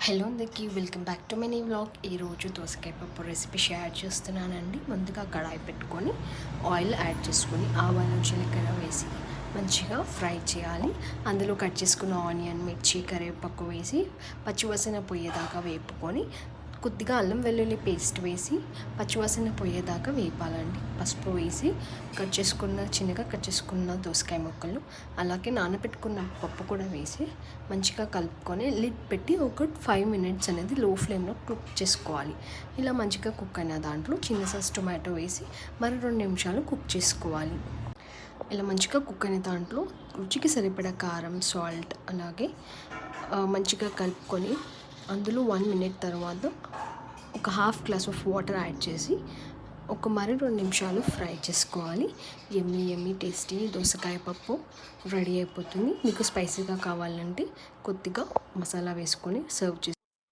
Hello అందరికీ welcome back to my knee vlog. ఈరోజు దోసకాయ పప్పు రెసిపీ షేర్ చేస్తున్నానండి. ముందుగా కడాయి పెట్టుకొని ఆయిల్ యాడ్ చేసుకొని ఆవాలు జీలకర్ర వేసి మంచిగా ఫ్రై చేయాలి. అందులో కట్ చేసుకున్న ఆనియన్, మిర్చి, కరివేపాకు వేసి పచ్చివాసన పోయేదాకా వేపుకొని కొద్దిగా అల్లం వెల్లుల్లి పేస్ట్ వేసి పచ్చివాసన పోయేదాకా వేపాలండి. పసుపు వేసి చిన్నగా కట్ చేసుకున్న దోసకాయ ముక్కలు, అలాగే నానబెట్టుకున్న పప్పు కూడా వేసి మంచిగా కలుపుకొని లిడ్ పెట్టి ఒక 5 మినిట్స్ అనేది లో ఫ్లేమ్లో కుక్ చేసుకోవాలి. ఇలా మంచిగా కుక్ అయిన దాంట్లో చిన్న సైజ్ టొమాటో వేసి మరి 2 నిమిషాలు కుక్ చేసుకోవాలి. ఇలా మంచిగా కుక్ అయిన దాంట్లో రుచికి సరిపడా కారం, సాల్ట్ అలాగే మంచిగా కలుపుకొని అందులో 1 మినిట్ తర్వాత ఒక half glass of water add చేసి మరి 2 నిమిషాలు ఫ్రై చేసుకోవాలి. ఎమ్మీ టేస్టీ దోసకాయ పప్పు రెడీ అయిపోతుంది. మీకు స్పైసీగా కావాలంటే కొద్దిగా మసాలా వేసుకొని సర్వ్